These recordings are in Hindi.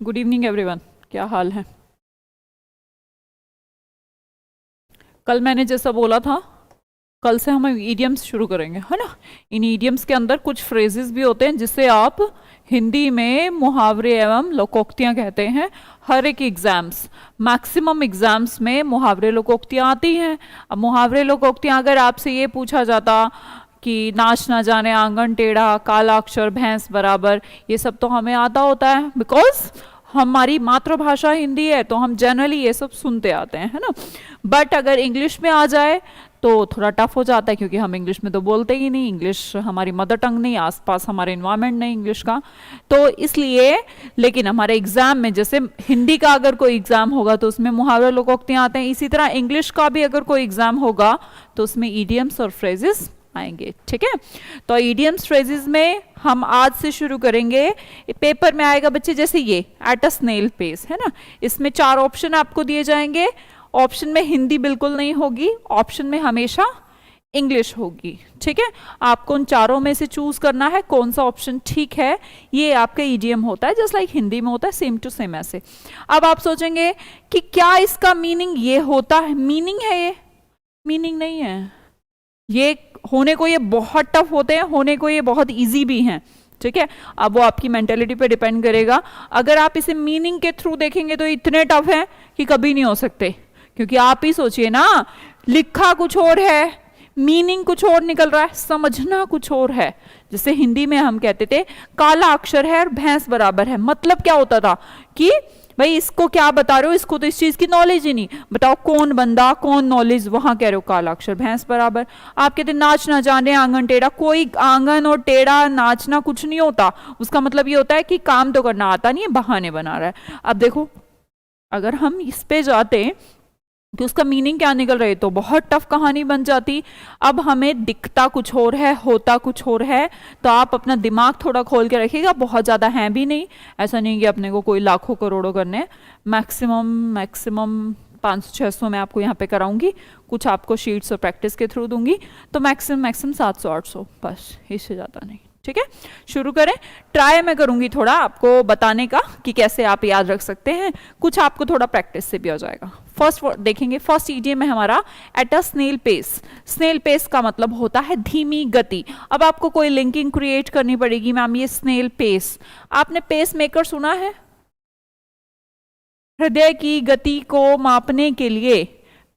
गुड इवनिंग एवरीवन, क्या हाल है। कल मैंने जैसा बोला था, कल से हम ईडियम्स शुरू करेंगे, है ना। इन ईडियम्स के अंदर कुछ फ्रेजेस भी होते हैं जिसे आप हिंदी में मुहावरे एवं लोकोक्तियां कहते हैं। हर एक एग्जाम्स, मैक्सिमम एग्जाम्स में मुहावरे लोकोक्तियां आती हैं। अब मुहावरे लोकोक्तियां अगर आपसे ये पूछा जाता कि नाच ना जाने आंगन टेढ़ा, काला अक्षर भैंस बराबर, ये सब तो हमें आता होता है, बिकॉज हमारी मातृभाषा हिंदी है, तो हम जनरली ये सब सुनते आते हैं, है ना। बट अगर इंग्लिश में आ जाए तो थोड़ा टफ हो जाता है, क्योंकि हम इंग्लिश में तो बोलते ही नहीं, इंग्लिश हमारी मदर टंग नहीं, आसपास हमारे इन्वायरमेंट नहीं इंग्लिश का, तो इसलिए। लेकिन हमारे एग्जाम में, जैसे हिंदी का अगर कोई एग्जाम होगा तो उसमें मुहावरे लोकोक्तियां आते हैं, इसी तरह इंग्लिश का भी अगर कोई एग्जाम होगा तो उसमें ईडियम्स और फ्रेजेस आएंगे, ठीक है। तो ईडियम्स फ्रेजेस में हम आज से शुरू करेंगे। पेपर में आएगा बच्चे जैसे ये एट अ स्नेल पेस, है ना। इसमें 4 ऑप्शन आपको दिए जाएंगे। ऑप्शन में हिंदी बिल्कुल नहीं होगी, ऑप्शन में हमेशा इंग्लिश होगी, ठीक है। आपको उन चारों में से चूज करना है कौन सा ऑप्शन ठीक है। ये आपका ईडियम होता है, जस्ट लाइक हिंदी में होता है, सेम टू सेम ऐसे। अब आप सोचेंगे कि क्या इसका मीनिंग ये होता है, मीनिंग है ये, मीनिंग नहीं है ये। होने को ये बहुत टफ होते हैं, होने को ये बहुत इजी भी हैं, ठीक है। अब वो आपकी मेंटेलिटी पे डिपेंड करेगा। अगर आप इसे मीनिंग के थ्रू देखेंगे तो इतने टफ हैं कि कभी नहीं हो सकते, क्योंकि आप ही सोचिए ना, लिखा कुछ और है, मीनिंग कुछ और निकल रहा है, समझना कुछ और है। जैसे हिंदी में हम कहते थे काला अक्षर है और भैंस बराबर है, मतलब क्या होता था कि भाई इसको क्या बता रहे हो, इसको तो इस चीज की नॉलेज ही नहीं, बताओ कौन बंदा कौन नॉलेज, वहां कह रहे हो काला अक्षर भैंस बराबर। आप कहते नाच ना जाने आंगन टेढ़ा, कोई आंगन और टेढ़ा नाचना कुछ नहीं होता, उसका मतलब ये होता है कि काम तो करना आता नहीं है, बहाने बना रहा है। अब देखो, अगर हम इस पे जाते कि उसका मीनिंग क्या निकल रही, तो बहुत टफ कहानी बन जाती। अब हमें दिखता कुछ और है, होता कुछ और है, तो आप अपना दिमाग थोड़ा खोल के रखिएगा। बहुत ज़्यादा है भी नहीं, ऐसा नहीं कि अपने को कोई लाखों करोड़ों करने, मैक्सिमम 500-600 मैं आपको यहाँ पे कराऊंगी, कुछ आपको शीट्स और प्रैक्टिस के थ्रू दूंगी, तो मैक्सिमम 700-800 बस, इससे ज़्यादा नहीं, ठीक है। शुरू करें। ट्राई मैं करूंगी थोड़ा आपको बताने का कि कैसे आप याद रख सकते हैं, कुछ आपको थोड़ा प्रैक्टिस से भी हो जाएगा। फर्स्ट देखेंगे, फर्स्ट ईडियम है हमारा at a snail pace. Snail pace का मतलब होता है धीमी गति। अब आपको कोई लिंकिंग क्रिएट करनी पड़ेगी, मैम ये स्नेल पेस, आपने पेस मेकर सुना है, हृदय की गति को मापने के लिए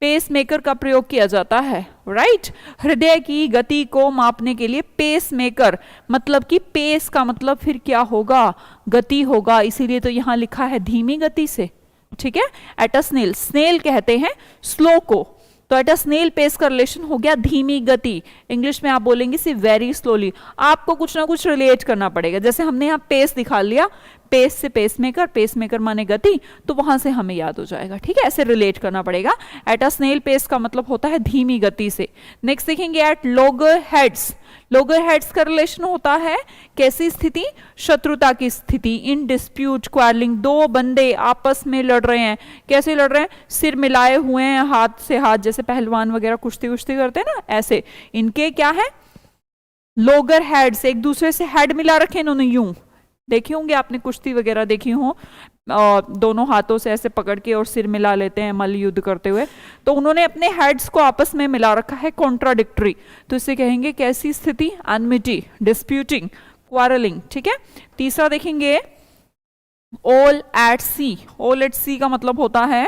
पेस मेकर का प्रयोग किया जाता है, राइट। हृदय की गति को मापने के लिए पेस मेकर, मतलब कि पेस का मतलब फिर क्या होगा, गति होगा, इसीलिए तो यहां लिखा है धीमी गति से, ठीक है। एट अ स्नेल, स्नेल कहते हैं स्लो को, तो एट अ स्नेल पेस का रिलेशन हो गया धीमी गति। इंग्लिश में आप बोलेंगे सी वेरी स्लोली। आपको कुछ ना कुछ रिलेट करना पड़ेगा, जैसे हमने यहाँ पेस दिखा लिया, पेस से पेस मेकर माने गति, तो वहां से हमें याद हो जाएगा, ठीक है। ऐसे रिलेट करना पड़ेगा। एट अ स्नेल पेस का मतलब होता है धीमी गति से। नेक्स्ट देखेंगे eight Logar heads. Logar heads का रिलेशन होता है कैसी स्थिति, शत्रुता की स्थिति। इन डिस्प्यूट क्वारलिंग, दो बंदे आपस में लड़ रहे हैं, कैसे लड़ रहे हैं, सिर मिलाए हुए हैं, हाथ से हाथ, जैसे पहलवान वगैरह कुश्ती करते हैं ना, ऐसे इनके क्या है, लोगर हेड्स, एक दूसरे से हेड मिला रखे इन्होंने, यूं देखी होंगे आपने, कुश्ती वगैरह देखी हो, दोनों हाथों से ऐसे पकड़ के और सिर मिला लेते हैं मल्ल युद्ध करते हुए, तो उन्होंने अपने हेड्स को आपस में मिला रखा है, कॉन्ट्राडिक्टरी, तो इसे कहेंगे कैसी स्थिति, एनमिटी, डिस्प्यूटिंग, क्वारलिंग, ठीक है। तीसरा देखेंगे all at sea. All at sea का मतलब होता है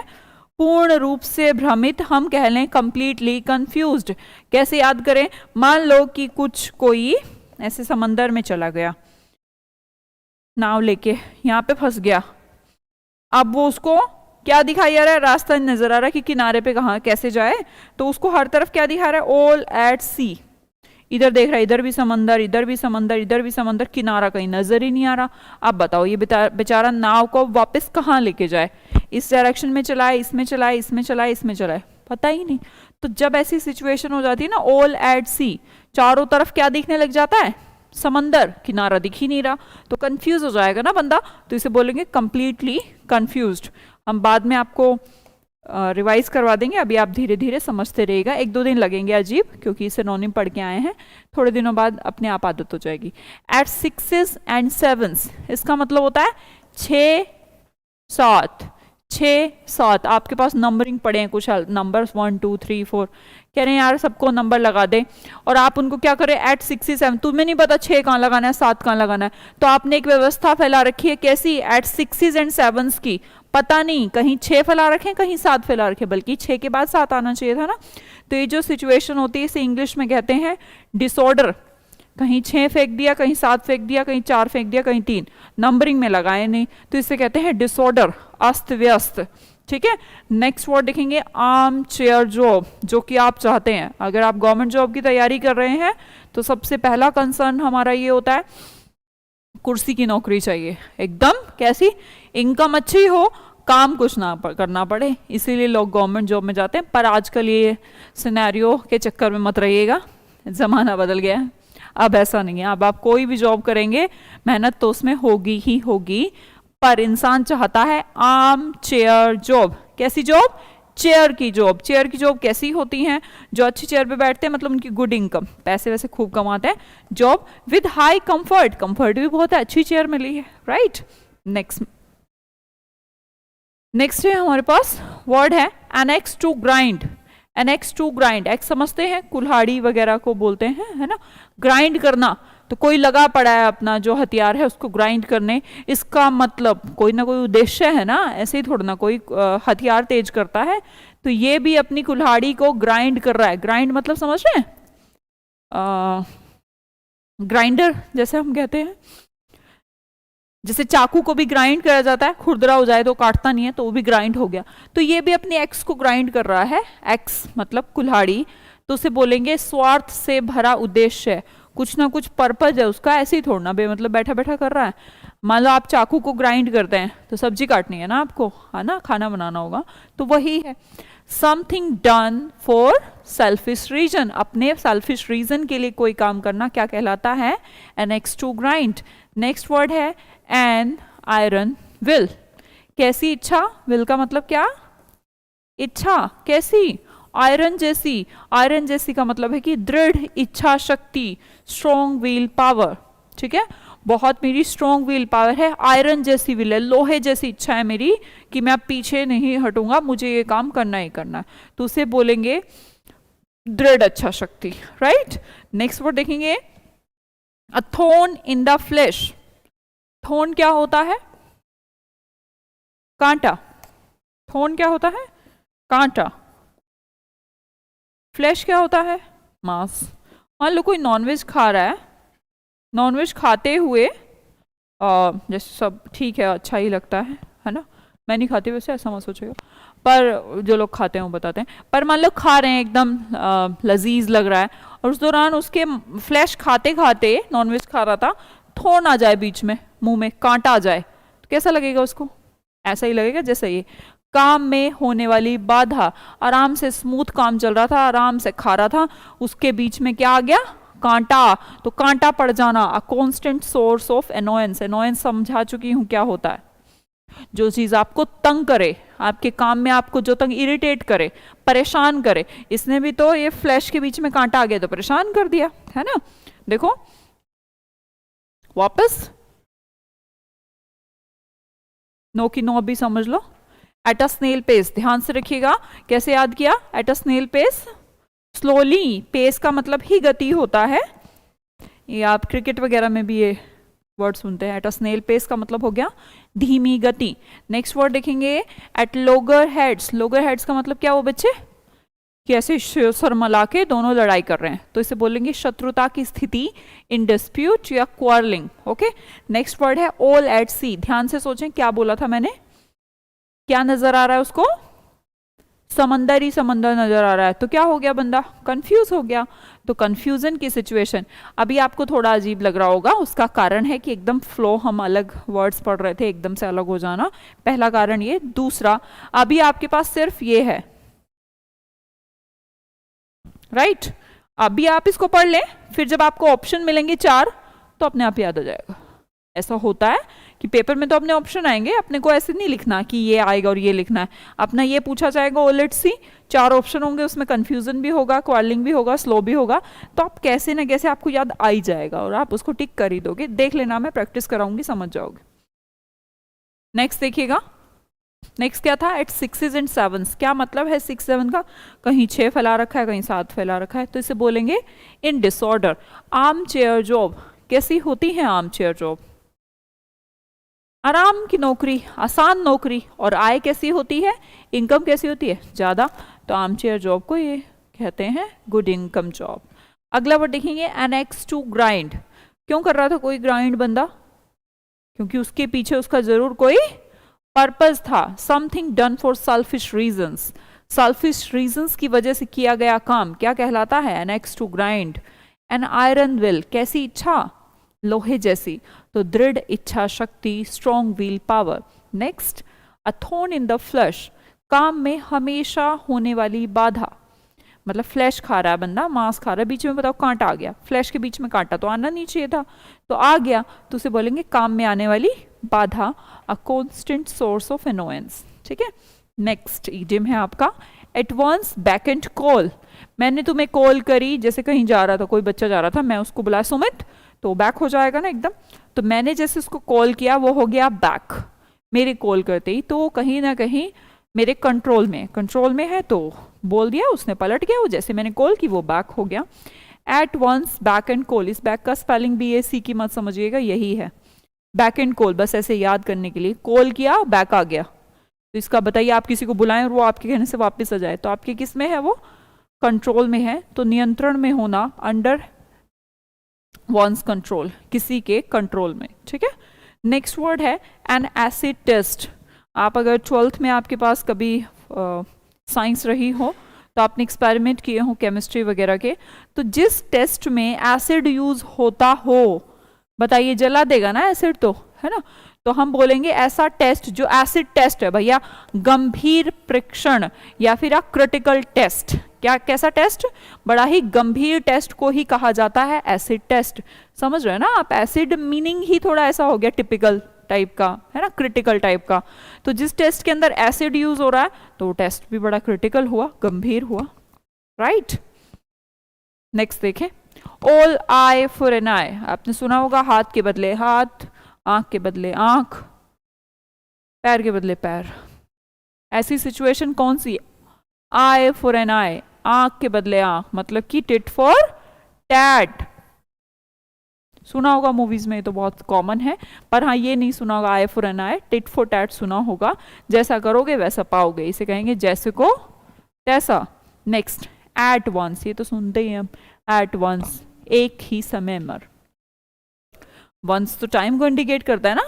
पूर्ण रूप से भ्रमित, हम कह लें कंप्लीटली कंफ्यूज्ड। कैसे याद करें, मान लो कि कुछ कोई ऐसे समंदर में चला गया, नाव लेके यहाँ पे फंस गया, अब वो उसको क्या दिखाई आ रहा है, रास्ता नजर आ रहा है कि किनारे पे कहाँ कैसे जाए, तो उसको हर तरफ क्या दिखा रहा है, ऑल एट सी। इधर देख रहा है, इधर भी समंदर, इधर भी समंदर, इधर भी समंदर, किनारा कहीं नजर ही नहीं आ रहा। अब बताओ ये बेचारा नाव को वापस कहाँ लेके जाए, इस डायरेक्शन में चलाए, इसमें चलाए, इसमें चलाए, इसमें चलाए, पता ही नहीं। तो जब ऐसी सिचुएशन हो जाती है ना, ऑल एट सी, चारों तरफ क्या दिखने लग जाता है, समंदर, किनारा दिख ही नहीं रहा, तो कंफ्यूज हो जाएगा ना बंदा, तो इसे बोलेंगे कंप्लीटली कंफ्यूज्ड। हम बाद में आपको रिवाइज करवा देंगे, अभी आप धीरे धीरे समझते रहिएगा, 1-2 दिन लगेंगे अजीब, क्योंकि इसे सिनोनिम पढ़ के आए हैं, थोड़े दिनों बाद अपने आप आदत हो जाएगी। एट 6s and 7s, इसका मतलब होता है 6 7, 6, 7, आपके पास नंबरिंग पड़े हैं कुछ नंबर्स 1 2 3 4, कह रहे हैं यार सबको नंबर लगा दे, और आप उनको क्या करें एट 6 7, तुम्हें नहीं पता 6 कहाँ लगाना है 7 कहाँ लगाना है, तो आपने एक व्यवस्था फैला रखी है कैसी, एट 6 एंड 7 की, पता नहीं कहीं 6 फैला रखे कहीं 7 फैला रखे, बल्कि 6 के बाद 7 आना चाहिए था ना। तो ये जो सिचुएशन होती है इसे इंग्लिश में कहते हैं डिसऑर्डर, कहीं 6 फेंक दिया कहीं 7 फेंक दिया कहीं 4 फेंक दिया कहीं 3, नंबरिंग में लगाए नहीं, तो इसे कहते हैं डिसऑर्डर, अस्त व्यस्त। ठीक है, नेक्स्ट वर्ड देखेंगे आर्म चेयर जॉब, जो कि आप चाहते हैं अगर आप गवर्नमेंट जॉब की तैयारी कर रहे हैं तो सबसे पहला कंसर्न हमारा ये होता है कुर्सी की नौकरी चाहिए, एकदम कैसी, इनकम अच्छी हो, काम कुछ ना करना पड़े, इसीलिए लोग गवर्नमेंट जॉब में जाते हैं। पर आजकल ये सिनेरियो के चक्कर में मत रहिएगा, ज़माना बदल गया है, अब ऐसा नहीं है, अब आप कोई भी जॉब करेंगे मेहनत तो उसमें होगी ही होगी, पर इंसान चाहता है आर्म चेयर जॉब, कैसी जॉब, चेयर की जॉब। चेयर की जॉब कैसी होती हैं, जो अच्छी चेयर पे बैठते हैं मतलब उनकी गुड इनकम, पैसे वैसे खूब कमाते हैं, job with high comfort, comfort भी बहुत है, अच्छी चेयर मिली है, राइट। नेक्स्ट है हमारे पास वर्ड है an axe to grind, an axe to grind, axe समझते हैं कुल्हाड़ी वगैरह को बोलते हैं, है ना, ग्राइंड करना, तो कोई लगा पड़ा है अपना जो हथियार है उसको ग्राइंड करने, इसका मतलब कोई ना कोई उद्देश्य है ना, ऐसे ही थोड़ा ना कोई हथियार तेज करता है, तो ये भी अपनी कुल्हाड़ी को ग्राइंड कर रहा है, ग्राइंड मतलब समझ रहे हैं, ग्राइंडर जैसे हम कहते हैं, जैसे चाकू को भी ग्राइंड करा जाता है, खुरदरा हो जाए तो काटता नहीं है, तो वो भी ग्राइंड हो गया, तो ये भी अपनी एक्स को ग्राइंड कर रहा है, एक्स मतलब कुल्हाड़ी, तो उसे बोलेंगे स्वार्थ से भरा उद्देश्य है, कुछ ना कुछ पर्पज है उसका, ऐसे ही थोड़ा बे मतलब बैठा बैठा कर रहा है। मान लो आप चाकू को ग्राइंड करते हैं तो सब्जी काटनी है ना आपको, है ना, खाना बनाना होगा, तो वही है something done for selfish reason, अपने सेल्फिश रीजन के लिए कोई काम करना क्या कहलाता है, an axe to grind. Next word है एन आयरन विल, कैसी इच्छा, विल का मतलब क्या, इच्छा, कैसी, आयरन जैसी, आयरन जैसी का मतलब है कि दृढ़ इच्छा शक्ति, स्ट्रॉन्ग व्हील पावर, ठीक है, बहुत मेरी स्ट्रॉन्ग व्हील पावर है, आयरन जैसी विल है, लोहे जैसी इच्छा है मेरी कि मैं पीछे नहीं हटूंगा, मुझे ये काम करना ही करना है, तो उसे बोलेंगे दृढ़ इच्छा शक्ति, राइट। नेक्स्ट वर्ड देखेंगे अ thorn in the flash, thorn क्या होता है, कांटा, थॉर्न क्या होता है, कांटा, फ्लैश क्या होता है, मांस। मान लो कोई नॉनवेज खा रहा है, नॉनवेज खाते हुए जैसे सब ठीक है अच्छा ही लगता है ना, मैं नहीं खाती वैसे, ऐसा मत सोचेगा, पर जो लोग खाते हैं वो बताते हैं, पर मान लो खा रहे हैं एकदम लजीज लग रहा है, और उस दौरान उसके फ्लैश खाते खाते नॉनवेज खा रहा था, थॉर्न आ जाए बीच में, मुंह में कांटा आ जाए, तो कैसा लगेगा उसको, ऐसा ही लगेगा जैसे ये काम में होने वाली बाधा, आराम से स्मूथ काम चल रहा था, आराम से खा रहा था, उसके बीच में क्या आ गया, कांटा, तो कांटा पड़ जाना, a constant source of annoyance, annoyance समझा चुकी हूं क्या होता है, जो चीज आपको तंग करे, आपके काम में आपको जो तंग इरिटेट करे, परेशान करे, इसने भी तो ये फ्लैश के बीच में कांटा आ गया तो परेशान कर दिया, है ना। देखो वापस नो की नो अभी समझ लो, एट अ स्नेल पेस, ध्यान से रखिएगा, कैसे याद किया, at a snail pace, slowly, pace का मतलब ही गति होता है, ये आप क्रिकेट वगैरह में भी ये वर्ड सुनते हैं, एट अ स्नेल पेस का मतलब हो गया धीमी गति। नेक्स्ट वर्ड देखेंगे eight Logar heads, Logar heads का मतलब क्या, वो बच्चे कि ऐसे सर मला के दोनों लड़ाई कर रहे हैं, तो इसे बोलेंगे शत्रुता की स्थिति, इन डिस्प्यूट या क्वारलिंग, ओके। नेक्स्ट वर्ड है ऑल एट सी, ध्यान से सोचें क्या बोला था मैंने, क्या नजर आ रहा है उसको, समंदर ही समंदर नजर आ रहा है, तो क्या हो गया बंदा, कंफ्यूज हो गया, तो कंफ्यूजन की सिचुएशन। अभी आपको थोड़ा अजीब लग रहा होगा, उसका कारण है कि एकदम फ्लो हम अलग वर्ड्स पढ़ रहे थे, एकदम से अलग हो जाना, पहला कारण ये। दूसरा, अभी आपके पास सिर्फ ये है, राइट, अभी आप इसको पढ़ लें, फिर जब आपको ऑप्शन मिलेंगे 4 तो अपने आप याद आ जाएगा। ऐसा होता है कि पेपर में तो अपने ऑप्शन आएंगे, अपने को ऐसे नहीं लिखना कि ये आएगा और ये लिखना है, अपना ये पूछा जाएगा ओ लेट्स सी, 4 ऑप्शन होंगे, उसमें कंफ्यूजन भी होगा, क्वारलिंग भी होगा, स्लो भी होगा, तो आप कैसे ना कैसे आपको याद आ ही जाएगा और आप उसको टिक कर ही दोगे, देख लेना, मैं प्रैक्टिस कराऊंगी, समझ जाओगे। नेक्स्ट देखिएगा नेक्स्ट क्या था, एट सिक्सेस एंड सेवन्स, क्या मतलब है 6 7 का, कहीं 6 फैला रखा है कहीं 7 फैला रखा है, तो इसे बोलेंगे इन डिसऑर्डर। आर्म चेयर जॉब, कैसी होती है आर्म चेयर जॉब, आराम की नौकरी, आसान नौकरी, और आय कैसी होती है, इनकम कैसी होती है, ज्यादा, तो आर्म चेयर जॉब को ये कहते हैं गुड इनकम जॉब। अगला वर्ड देखेंगे एनेक्स टू ग्राइंड, क्यों कर रहा था कोई ग्राइंड बंदा, क्योंकि उसके पीछे उसका जरूर कोई पर्पस था, something done for selfish reasons, selfish reasons की वजह से किया गया काम क्या कहलाता है, an axe to grind. An iron will, कैसी इच्छा, लोहे जैसी, तो दृढ़ इच्छा शक्ति, strong will power. Next, a thorn in the flesh, काम में हमेशा होने वाली बाधा, मतलब फ्लैश खा रहा है बंदा, मांस खा रहा है, बीच में बताओ कांटा आ गया, फ्लैश के बीच में कांटा तो आना नहीं चाहिए था, तो आ गया, तो उसे बोलेंगे काम में आने वाली बाधा, a constant source of annoyance. ठीक है, नेक्स्ट इडियम है आपका at one's beck and call, मैंने तुम्हें कॉल करी, जैसे कहीं जा रहा था, कोई बच्चा जा रहा था, मैं उसको बुलाया सुमित, तो बैक हो जाएगा ना एकदम, तो मैंने जैसे उसको कॉल किया वो हो गया बैक, मेरे कॉल करते ही, तो वो कहीं ना कहीं मेरे कंट्रोल में है, तो बोल दिया उसने, पलट गया, वो जैसे मैंने कॉल की वो बैक हो गया। At one's beck and call, इस बैक का स्पेलिंग BAC की मत समझिएगा, यही है बैक एंड कॉल, बस ऐसे याद करने के लिए, कॉल किया बैक आ गया, तो इसका बताइए आप किसी को बुलाएं और वो आपके कहने से वापस आ जाए, तो आपके किस में है, वो कंट्रोल में है, तो नियंत्रण में होना, अंडर वंस कंट्रोल, किसी के कंट्रोल में। ठीक है, नेक्स्ट वर्ड है एन एसिड टेस्ट, आप अगर 12th में आपके पास कभी साइंस रही हो तो आपने एक्सपेरिमेंट किए हो केमिस्ट्री वगैरह के, तो जिस टेस्ट में एसिड यूज होता हो, बताइए जला देगा ना एसिड, तो है ना, तो हम बोलेंगे ऐसा टेस्ट जो एसिड टेस्ट है भैया, गंभीर परीक्षण या फिर क्रिटिकल टेस्ट, क्या कैसा टेस्ट, बड़ा ही गंभीर टेस्ट को ही कहा जाता है एसिड टेस्ट, समझ रहे हैं ना आप, एसिड मीनिंग ही थोड़ा ऐसा हो गया टिपिकल टाइप का, है ना, क्रिटिकल टाइप का, तो जिस टेस्ट के अंदर एसिड यूज हो रहा है तो वो टेस्ट भी बड़ा क्रिटिकल हुआ, गंभीर हुआ, राइट। नेक्स्ट देखें, ऑल आई फॉर एन आई, आपने सुना होगा हाथ के बदले हाथ, आंख के बदले आंख, पैर के बदले पैर, ऐसी सिचुएशन कौन सी, आई फॉर एन आई, आंख के बदले आंख, मतलब कि टिट फॉर टैट, सुना होगा मूवीज में, तो बहुत कॉमन है, पर हाँ ये नहीं सुना होगा eye for an eye, tit for tat सुना होगा, जैसा करोगे वैसा पाओगे, इसे कहेंगे जैसे को तैसा। नेक्स्ट, एट वंस, ये तो सुनते ही हम, एट वंस, एक ही समय पर, वंस तो टाइम को इंडिकेट करता है ना,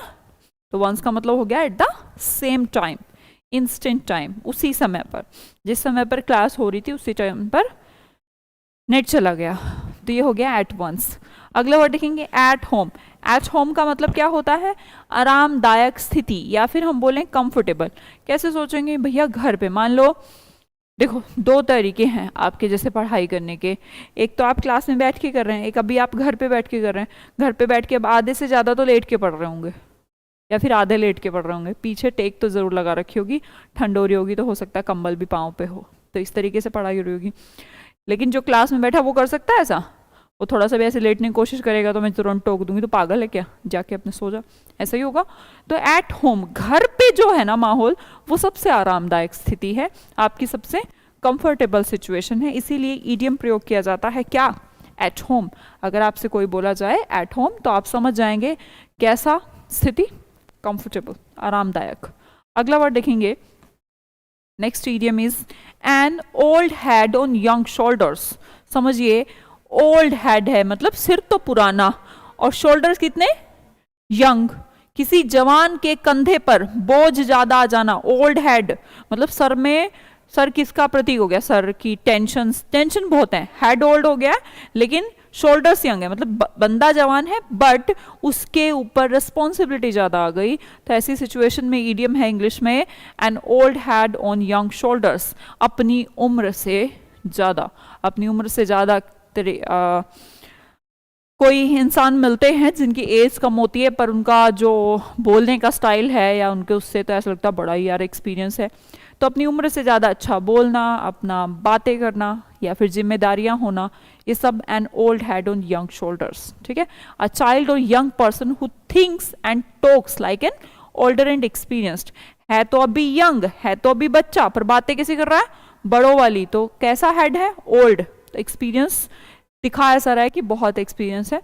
तो वंस का मतलब हो गया at the same time, instant time, उसी समय पर, जिस समय पर क्लास हो रही थी उसी टाइम पर नेट चला गया, तो ये हो गया एट वंस। अगला वर्ड देखेंगे एट होम, एट होम का मतलब क्या होता है, आरामदायक स्थिति, या फिर हम बोलें कंफर्टेबल, कैसे सोचेंगे भैया, घर पे मान लो, देखो दो तरीके हैं आपके जैसे पढ़ाई करने के, एक तो आप क्लास में बैठ के कर रहे हैं, एक अभी आप घर पे बैठ के कर रहे हैं, घर पे बैठ के अब आधे से ज़्यादा तो लेट के पढ़ रहे होंगे, या फिर आधे लेट के पढ़ रहे होंगे, पीछे टेक तो ज़रूर लगा रखी होगी, ठंड हो रही होगी तो हो सकता है कंबल भी पाँव पे हो, तो इस तरीके से पढ़ाई हो रही होगी, लेकिन जो क्लास में बैठा वो कर सकता है ऐसा, वो थोड़ा सा भी ऐसे लेटने की कोशिश करेगा तो मैं तुरंत टोक दूंगी, तो पागल है क्या, जाके अपने सो जा, ऐसा ही होगा। तो एट होम, घर पे जो है ना माहौल, वो सबसे आरामदायक स्थिति है, आपकी सबसे कंफर्टेबल सिचुएशन है, इसीलिए ईडियम प्रयोग किया जाता है क्या, एट होम। अगर आपसे कोई बोला जाए एट होम तो आप समझ जाएंगे कैसा स्थिति, कंफर्टेबल, आरामदायक। अगला वर्ड देखेंगे, next idiom is an old head on young shoulders, समझिए ओल्ड हेड है मतलब सिर तो पुराना, और शोल्डर्स कितने, यंग, किसी जवान के कंधे पर बोझ ज्यादा आ जाना, ओल्ड हेड मतलब सर में, सर किसका प्रतीक हो गया, सर की टेंशन बहुत है, हेड ओल्ड हो गया, लेकिन शोल्डर्स यंग है, मतलब बंदा जवान है बट उसके ऊपर रिस्पॉन्सिबिलिटी ज्यादा आ गई, तो ऐसी सिचुएशन में ईडियम है इंग्लिश में an old had on young shoulders, अपनी उम्र से ज्यादा, अपनी उम्र से ज्यादा कोई इंसान मिलते हैं जिनकी एज कम होती है पर उनका जो बोलने का स्टाइल है या उनके उससे तो ऐसा लगता है बड़ा ही यार एक्सपीरियंस है, तो अपनी उम्र से ज़्यादा अच्छा बोलना, अपना बातें करना या फिर जिम्मेदारियां होना, ये सब an old had on young shoulders. ठीक है, अ चाइल्ड और young person who thinks and talks like an older and experienced है तो अभी यंग, है तो अभी बच्चा, पर बातें कैसे कर रहा है, बड़ों वाली। तो कैसा हेड है, ओल्ड। तो एक्सपीरियंस दिखा ऐसा रहा है कि बहुत एक्सपीरियंस है,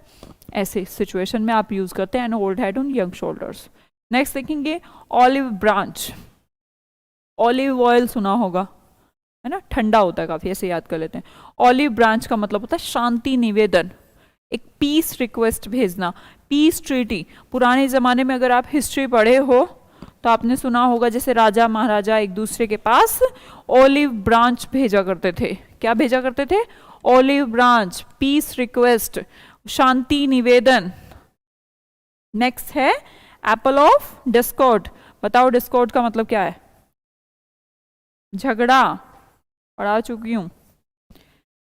ऐसे सिचुएशन में आप यूज करते हैं an old head on young shoulders. Next देखेंगे ऑलिव ब्रांच। ऑलिव ऑयल सुना होगा, है ना, ठंडा होता है काफी, ऐसे याद कर लेते हैं। ऑलिव ब्रांच का मतलब होता है शांति निवेदन, एक पीस रिक्वेस्ट भेजना, पीस ट्रीटी। पुराने जमाने में अगर आप हिस्ट्री पढ़े हो तो आपने सुना होगा जैसे राजा महाराजा एक दूसरे के पास ऑलिव ब्रांच भेजा करते थे। क्या भेजा करते थे, ऑलिव ब्रांच, पीस रिक्वेस्ट, शांति निवेदन। नेक्स्ट है एप्पल ऑफ डिस्कॉर्ड। बताओ डिस्कॉर्ड का मतलब क्या है, झगड़ा, पढ़ा चुकी हूं।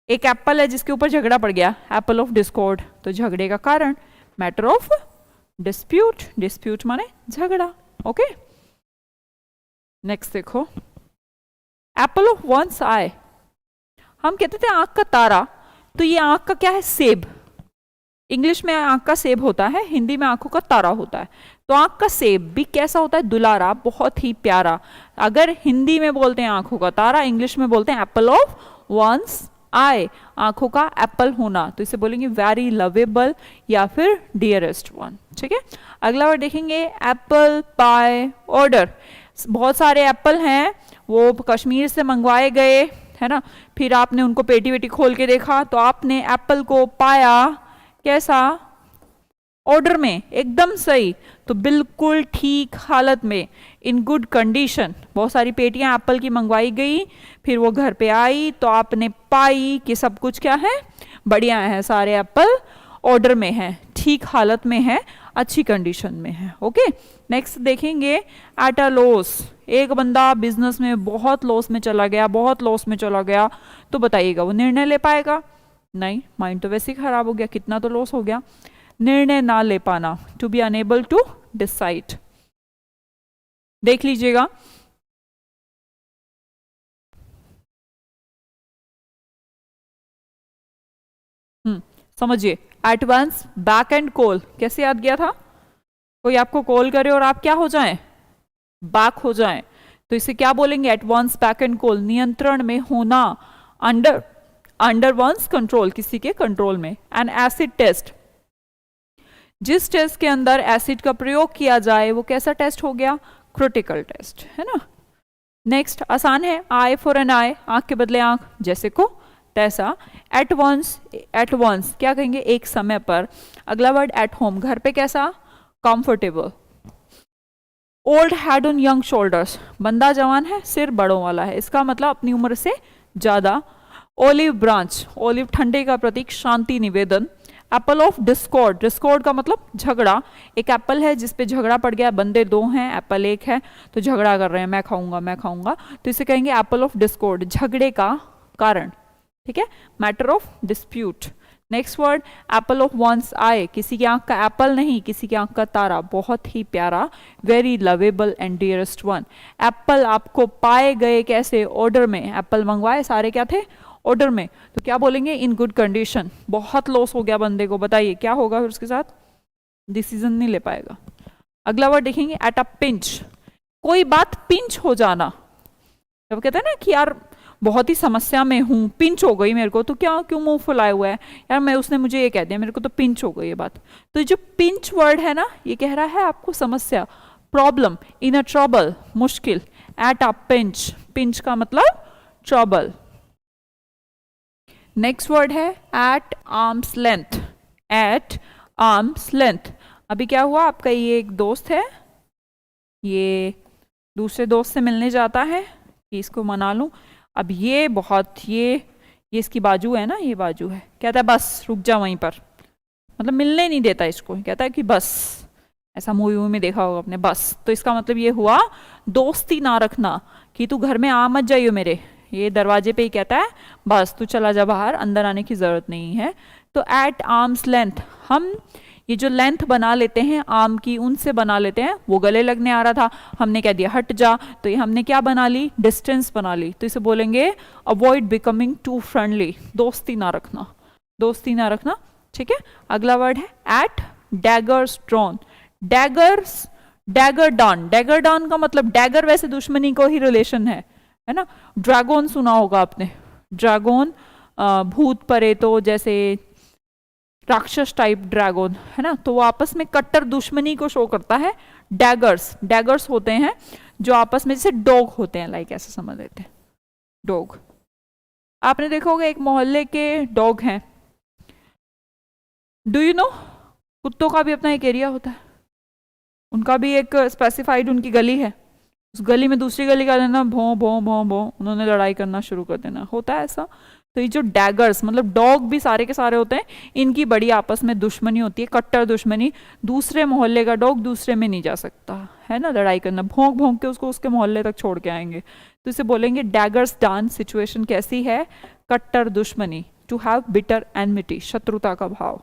एक एप्पल है जिसके ऊपर झगड़ा पड़ गया, एप्पल ऑफ डिस्कॉर्ड। तो झगड़े का कारण, मैटर ऑफ डिस्प्यूट, डिस्प्यूट माने झगड़ा। ओके, नेक्स्ट देखो एप्पल ऑफ वंस आई। हम कहते थे आंख का तारा, तो ये आंख का क्या है, सेब। इंग्लिश में आंख का सेब होता है, हिंदी में आंखों का तारा होता है। तो आंख का सेब भी कैसा होता है, दुलारा, बहुत ही प्यारा। अगर हिंदी में बोलते हैं आंखों का तारा, इंग्लिश में बोलते हैं एप्पल ऑफ वंस आई, आंखों का एप्पल होना। तो इसे बोलेंगे वेरी लवेबल या फिर डियरेस्ट वन। ठीक है, अगला वर्ड देखेंगे एप्पल पाई ऑर्डर। बहुत सारे एप्पल हैं, वो कश्मीर से मंगवाए गए, है ना, फिर आपने उनको पेटी वेटी खोल के देखा तो आपने एप्पल को पाया कैसा, ऑर्डर में, एकदम सही, तो बिल्कुल ठीक हालत में, इन गुड कंडीशन। बहुत सारी पेटियां एप्पल की मंगवाई गई, फिर वो घर पे आई तो आपने पाई कि सब कुछ क्या है, बढ़िया है, सारे एप्पल ऑर्डर में है, ठीक हालत में है, अच्छी कंडीशन में है। ओके, नेक्स्ट देखेंगे एट अ लॉस। एक बंदा बिजनेस में बहुत लॉस में चला गया, बहुत लॉस में चला गया, तो बताइएगा वो निर्णय ले पाएगा, नहीं, माइंड तो वैसे ही खराब हो गया, कितना तो लॉस हो गया। निर्णय ना ले पाना, to be unable to decide. देख लीजिएगा, समझिए, at one's beck and call कैसे याद किया था, कोई आपको कॉल करे और आप क्या हो जाएं, बैक हो जाएं, तो इसे क्या बोलेंगे, at one's beck and call, नियंत्रण में होना, अंडर वंस कंट्रोल, किसी के कंट्रोल में। एन एसिड टेस्ट, जिस टेस्ट के अंदर एसिड का प्रयोग किया जाए वो कैसा टेस्ट हो गया, क्रिटिकल टेस्ट, है ना। नेक्स्ट आसान है, आई फॉर एन आई, आंख के बदले आंख, जैसे को तैसा। एट वंस, एट वंस क्या कहेंगे, एक समय पर। अगला वर्ड एट होम, घर पे कैसा, comfortable. Old head on young shoulders, बंदा जवान है, सिर बड़ों वाला है, इसका मतलब अपनी उम्र से ज्यादा। ओलिव ब्रांच, ओलिव ठंडे का प्रतीक, शांति निवेदन। एप्पल ऑफ डिस्कॉर्ड, डिस्कॉर्ड का मतलब झगड़ा, एक एप्पल है जिसपे झगड़ा पड़ गया, बंदे दो हैं, एप्पल एक है, तो झगड़ा कर रहे हैं, मैं खाऊंगा मैं खाऊंगा, तो इसे कहेंगे एप्पल ऑफ डिस्कॉर्ड, झगड़े का कारण। ठीक है, matter of dispute. Next word apple of one's eye, किसी की आंख का एप्पल नहीं, किसी की आंख का तारा, बहुत ही प्यारा, very lovable and dearest one. Apple आपको पाए गए कैसे, ऑर्डर में, एप्पल मंगवाए सारे क्या थे, ऑर्डर में, तो क्या बोलेंगे, इन गुड कंडीशन। बहुत लॉस हो गया बंदे को, बताइए क्या होगा फिर उसके साथ, डिसीजन नहीं ले पाएगा। अगला वर्ड देखेंगे एट अ पिंच, कोई बात पिंच हो जाना, जब कहते हैं ना कि यार बहुत ही समस्या में हूं, पिंच हो गई मेरे को, तो क्या, क्यों मुंह फुलाए हुआ है यार, मैं, उसने मुझे ये कह दिया, मेरे को तो पिंच हो गई ये बात। तो जो पिंच वर्ड है ना, ये कह रहा है आपको समस्या, प्रॉब्लम, इन अ ट्रबल, मुश्किल। एट अ पिंच, पिंच का मतलब ट्रबल। नेक्स्ट वर्ड है at arm's length, at arm's length. अभी क्या हुआ, आपका ये एक दोस्त है, ये दूसरे दोस्त से मिलने जाता है कि इसको मना लूं, अब ये बहुत, ये इसकी बाजू है ना, ये बाजू है, कहता है बस रुक जा वहीं पर, मतलब मिलने नहीं देता इसको, कहता है कि बस, ऐसा मूवी में देखा होगा आपने, बस। तो इसका मतलब ये हुआ दोस्ती ना रखना, कि तू घर में आ मत जाइयो मेरे, ये दरवाजे पे ही कहता है बस तू चला जा बाहर, अंदर आने की जरूरत नहीं है। तो एट आर्म्स लेंथ, हम ये जो लेंथ बना लेते हैं आर्म की, उनसे बना लेते हैं, वो गले लगने आ रहा था, हमने कह दिया हट जा, तो ये हमने क्या बना ली, डिस्टेंस बना ली, तो इसे बोलेंगे अवॉइड बिकमिंग टू फ्रेंडली, दोस्ती ना रखना, दोस्ती ना रखना। ठीक है, अगला वर्ड है at daggers drawn, daggers dagger drawn, dagger drawn का मतलब डैगर वैसे दुश्मनी को ही रिलेशन है ना। ड्रैगन सुना होगा आपने, ड्रैगन भूत प्रेतो जैसे राक्षस टाइप ड्रैगन है ना, तो वो आपस में कट्टर दुश्मनी को शो करता है। डैगर्स, डैगर्स होते हैं जो आपस में जैसे डॉग होते हैं, लाइक ऐसे समझ लेते हैं डॉग। आपने देखा होगा एक मोहल्ले के डॉग हैं, डू यू नो, कुत्तों का भी अपना एक एरिया होता है, उनका भी एक स्पेसिफाइड उनकी गली है, उस गली में दूसरी गली का लेना भों भों भों भों, उन्होंने लड़ाई करना शुरू कर देना, होता है ऐसा। तो ये जो डैगर्स मतलब डॉग भी सारे के सारे होते हैं, इनकी बड़ी आपस में दुश्मनी होती है, कट्टर दुश्मनी। दूसरे मोहल्ले का डॉग दूसरे में नहीं जा सकता है ना, लड़ाई करना, भोंक भोंक के उसको उसके मोहल्ले तक छोड़ के आएंगे। तो इसे बोलेंगे डैगर्स डांस। सिचुएशन कैसी है, कट्टर दुश्मनी, टू हैव बिटर एनमिटी, शत्रुता का भाव।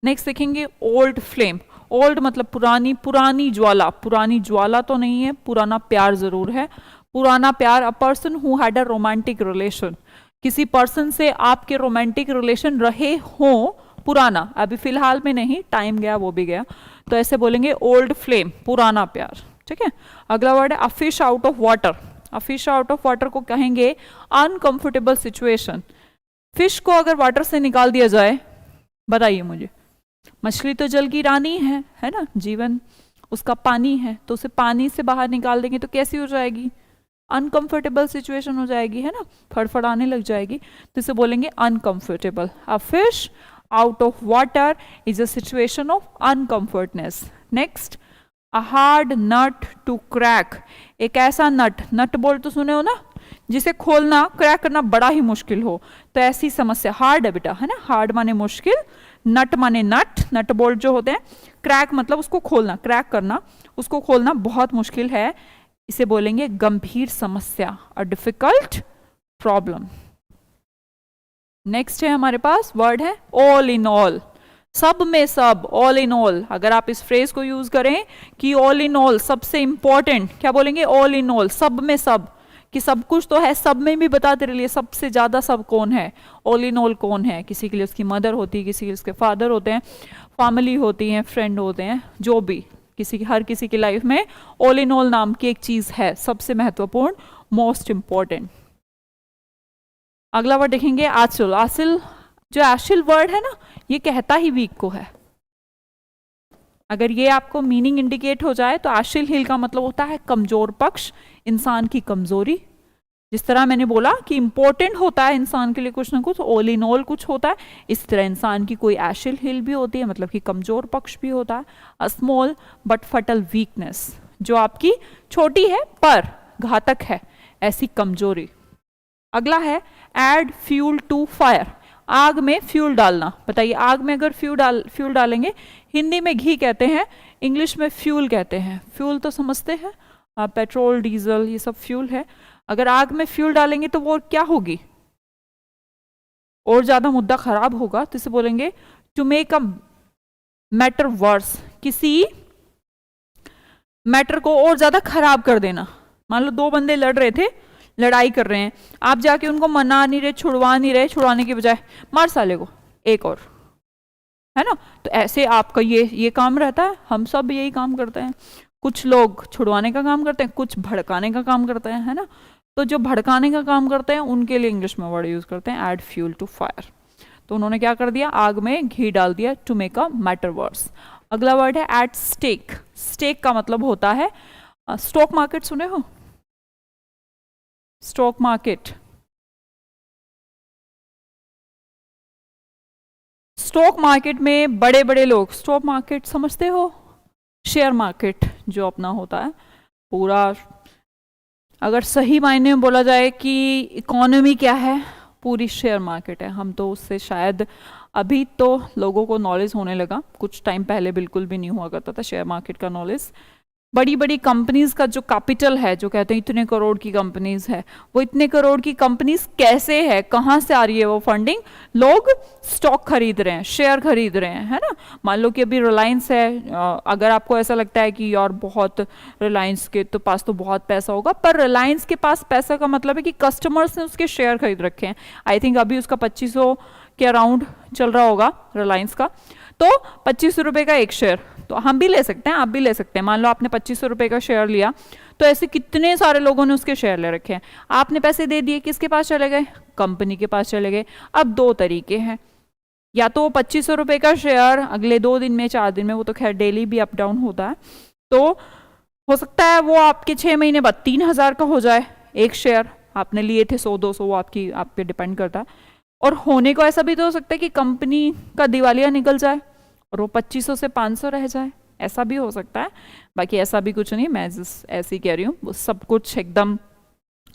नेक्स्ट देखेंगे ओल्ड फ्लेम। ओल्ड मतलब पुरानी, पुरानी ज्वाला, पुरानी ज्वाला तो नहीं है, पुराना प्यार जरूर है। पुराना प्यार, a person who had a romantic relation, किसी पर्सन से आपके रोमांटिक रिलेशन रहे हो पुराना, अभी फिलहाल में नहीं, टाइम गया वो भी गया, तो ऐसे बोलेंगे ओल्ड फ्लेम, पुराना प्यार। ठीक है, अगला वर्ड है अ fish out of water. A fish out of water को कहेंगे अनकंफर्टेबल सिचुएशन। फिश को अगर वाटर से निकाल दिया जाए, बताइए मुझे, मछली तो जल की रानी है ना, जीवन उसका पानी है, तो उसे पानी से बाहर निकाल देंगे तो कैसी हो जाएगी, अनकंफर्टेबल सिचुएशन हो जाएगी, है ना, फड़फड़ाने लग जाएगी, तो इसे बोलेंगे uncomfortable. A fish out of water is a situation of uncomfortness. Next, a hard nut to crack. एक ऐसा नट, नट बोल्ट तो सुने हो ना, जिसे खोलना क्रैक करना बड़ा ही मुश्किल हो, तो ऐसी समस्या हार्ड है बेटा, है ना, हार्ड माने मुश्किल, नट माने नट, नट बोल्ट जो होते हैं, क्रैक मतलब उसको खोलना, क्रैक करना, उसको खोलना बहुत मुश्किल है, इसे बोलेंगे गंभीर समस्या, अ डिफिकल्ट प्रॉब्लम। नेक्स्ट है हमारे पास वर्ड है ऑल इन ऑल, सब में सब, ऑल इन ऑल। अगर आप इस फ्रेज को यूज करें कि ऑल इन ऑल सबसे इंपॉर्टेंट, क्या बोलेंगे, ऑल इन ऑल, सब में सब, कि सब कुछ तो है, सब में भी बताते रहिए सबसे ज्यादा सब कौन है, ऑल इन ऑल कौन है, किसी के लिए उसकी मदर होती है, किसी के लिए उसके फादर होते हैं, फैमिली होती है, फ्रेंड होते हैं, जो भी किसी की, हर किसी की लाइफ में ऑल इन ऑल नाम की एक चीज है, सबसे महत्वपूर्ण, मोस्ट इंपॉर्टेंट। अगला वर्ड देखेंगे आचिल। आचिल, जो आशिल वर्ड है ना, ये कहता ही वीक को है। अगर ये आपको मीनिंग इंडिकेट हो जाए तो आशिल हिल का मतलब होता है कमजोर पक्ष, इंसान की कमजोरी। जिस तरह मैंने बोला कि इंपॉर्टेंट होता है इंसान के लिए कुछ ना कुछ, ऑल इन ऑल कुछ होता है, इस तरह इंसान की कोई एशिल हिल भी होती है, मतलब कि कमजोर पक्ष भी होता है। अ स्मॉल बट फटल वीकनेस, जो आपकी छोटी है पर घातक है, ऐसी कमजोरी। अगला है एड फ्यूल टू फायर। आग में फ्यूल डालना। बताइए, आग में अगर फ्यूल डालेंगे, हिंदी में घी कहते हैं, इंग्लिश में फ्यूल कहते हैं। फ्यूल तो समझते हैं, पेट्रोल डीजल ये सब फ्यूल है। अगर आग में फ्यूल डालेंगे तो वो क्या होगी, और ज्यादा मुद्दा खराब होगा, तो इसे बोलेंगे to make a matter worse, किसी मैटर को और ज्यादा खराब कर देना। मान लो दो बंदे लड़ रहे थे, लड़ाई कर रहे हैं, आप जाके उनको मना नहीं रहे, छुड़वा नहीं रहे, छुड़वाने की बजाय मार साले को एक और, है ना, तो ऐसे आपका ये काम रहता है, हम सब यही काम करते हैं। कुछ लोग छुड़वाने का काम करते हैं, कुछ भड़काने का काम करते हैं, है ना, तो जो भड़काने का काम करते हैं उनके लिए इंग्लिश में वर्ड यूज करते हैं एड फ्यूल टू फायर। तो उन्होंने क्या कर दिया, आग में घी डाल दिया, to make a matter worse. अगला वर्ड है एट स्टेक। स्टेक का मतलब होता है, स्टॉक मार्केट सुने हो, स्टॉक मार्केट, स्टॉक मार्केट में बड़े बड़े लोग, स्टॉक मार्केट समझते हो, शेयर मार्केट जो अपना होता है पूरा, अगर सही मायने में बोला जाए कि इकोनॉमी क्या है, पूरी शेयर मार्केट है। हम तो उससे शायद अभी तो लोगों को नॉलेज होने लगा, कुछ टाइम पहले बिल्कुल भी नहीं हुआ करता था शेयर मार्केट का नॉलेज। बड़ी बड़ी कंपनीज का जो कैपिटल है, जो कहते हैं इतने करोड़ की कंपनीज है, वो इतने करोड़ की कंपनीज कैसे है, कहाँ से आ रही है वो फंडिंग, लोग स्टॉक खरीद रहे हैं, शेयर खरीद रहे हैं, है ना। मान लो कि अभी रिलायंस है, अगर आपको ऐसा लगता है कि यार बहुत रिलायंस के तो पास तो बहुत पैसा होगा, पर रिलायंस के पास पैसा का मतलब है कि कस्टमर्स ने उसके शेयर खरीद रखे हैं। आई थिंक अभी उसका 2500 के अराउंड चल रहा होगा रिलायंस का, तो 25 रुपए का एक शेयर, तो हम भी ले सकते हैं, आप भी ले सकते हैं। मान लो आपने 2500 रुपए का शेयर लिया, तो ऐसे कितने सारे लोगों ने उसके शेयर ले रखे हैं, आपने पैसे दे दिए, किसके पास चले गए, कंपनी के पास चले गए। अब दो तरीके हैं, या तो 2500 रुपए का शेयर अगले 2 दिन में 4 दिन में, वो तो खैर डेली भी अप डाउन होता है, तो हो सकता है वो आपके 6 महीने बाद 3000 का हो जाए एक शेयर, आपने लिए थे 100-200, वो आपकी आप पे डिपेंड करता है। और होने को ऐसा भी तो हो सकता है कि कंपनी का दिवालिया निकल जाए और वो 2500 से 500 रह जाए, ऐसा भी हो सकता है। बाकी ऐसा भी कुछ नहीं, मैं ऐसे ही कह रही हूँ, वो सब कुछ एकदम